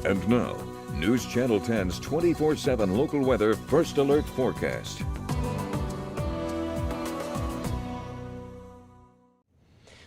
And now, News Channel 10's 24/7 local weather first alert forecast.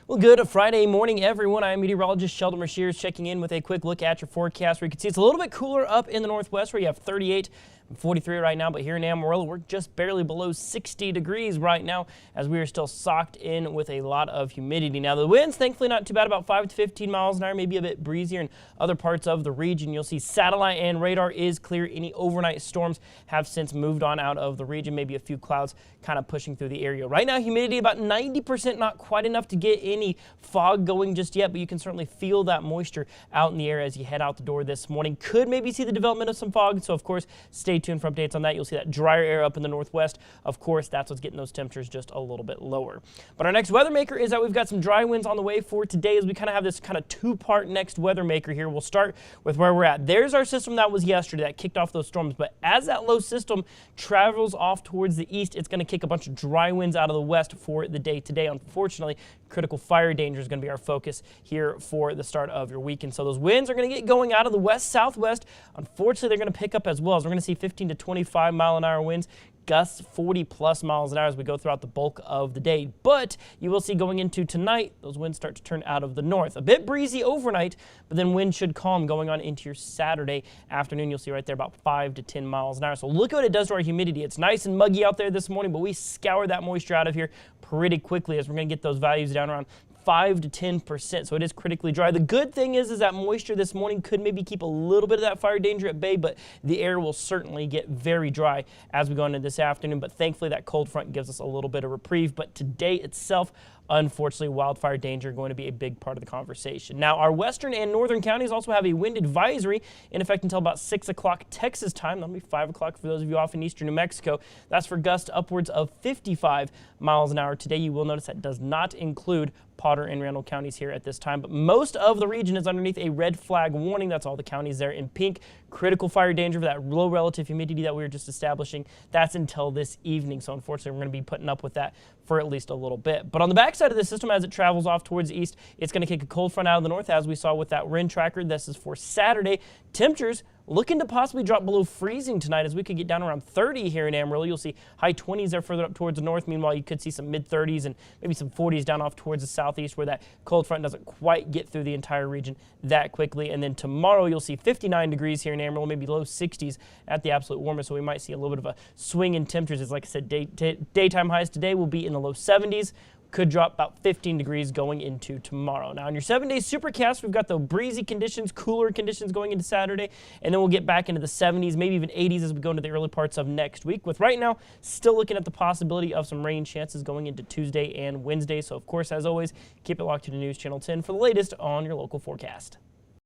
Well, good Friday morning, everyone. I'm meteorologist Sheldon Rashears checking in with a quick look at your forecast where you can see it's a little bit cooler up in the northwest where you have 38 and 43 right now, but here in Amarillo, we're just barely below 60 degrees right now as we are still socked in with a lot of humidity. Now, the winds, thankfully, not too bad, about 5 to 15 miles an hour, maybe a bit breezier in other parts of the region. You'll see satellite and radar is clear. Any overnight storms have since moved on out of the region, maybe a few clouds kind of pushing through the area. Right now, humidity about 90%, not quite enough to get any fog going just yet, but you can certainly feel that moisture out in the air as you head out the door this morning. Could maybe see the development of some fog, so of course stay tuned for updates on that. You'll see that drier air up in the northwest. Of course, that's what's getting those temperatures just a little bit lower. But our next weather maker is that we've got some dry winds on the way for today as we kind of have this kind of two-part next weather maker here. We'll start with where we're at. There's our system that was yesterday that kicked off those storms, but as that low system travels off towards the east, it's going to kick a bunch of dry winds out of the west for the day today. Unfortunately, critical fire danger is going to be our focus here for the start of your weekend. So those winds are going to get going out of the west-southwest. Unfortunately, they're going to pick up as well as we're going to see 15 to 25 mile an hour winds, gusts 40 plus miles an hour as we go throughout the bulk of the day. But you will see going into tonight, those winds start to turn out of the north. A bit breezy overnight, but then wind should calm going on into your Saturday afternoon. You'll see right there about 5 to 10 miles an hour. So look at what it does to our humidity. It's nice and muggy out there this morning, but we scour that moisture out of here pretty quickly as we're going to get those values down around 5 to 10%, so it is critically dry. The good thing is that moisture this morning could maybe keep a little bit of that fire danger at bay, but the air will certainly get very dry as we go into this afternoon. But thankfully, that cold front gives us a little bit of reprieve. But today itself, unfortunately, wildfire danger going to be a big part of the conversation. Now, our western and northern counties also have a wind advisory in effect until about 6 o'clock Texas time. That'll be 5 o'clock for those of you off in eastern New Mexico. That's for gusts upwards of 55 miles an hour. Today, you will notice that does not include Potter and Randall counties here at this time, but most of the region is underneath a red flag warning. That's all the counties there in pink. Critical fire danger for that low relative humidity that we were just establishing. That's until this evening, so unfortunately we're going to be putting up with that for at least a little bit. But on the backside of the system, as it travels off towards the east, it's going to kick a cold front out of the north, as we saw with that wind tracker. This is for Saturday. Temperatures looking to possibly drop below freezing tonight as we could get down around 30 here in Amarillo. You'll see high 20s there further up towards the north. Meanwhile, you could see some mid-30s and maybe some 40s down off towards the southeast where that cold front doesn't quite get through the entire region that quickly. And then tomorrow, you'll see 59 degrees here in Amarillo, maybe low 60s at the absolute warmest. So we might see a little bit of a swing in temperatures. As like I said, daytime highs today will be in the low 70s. Could drop about 15 degrees going into tomorrow. Now, in your 7-day supercast, we've got the breezy conditions, cooler conditions going into Saturday, and then we'll get back into the 70s, maybe even 80s as we go into the early parts of next week, with right now still looking at the possibility of some rain chances going into Tuesday and Wednesday. So, of course, as always, keep it locked to the News Channel 10 for the latest on your local forecast.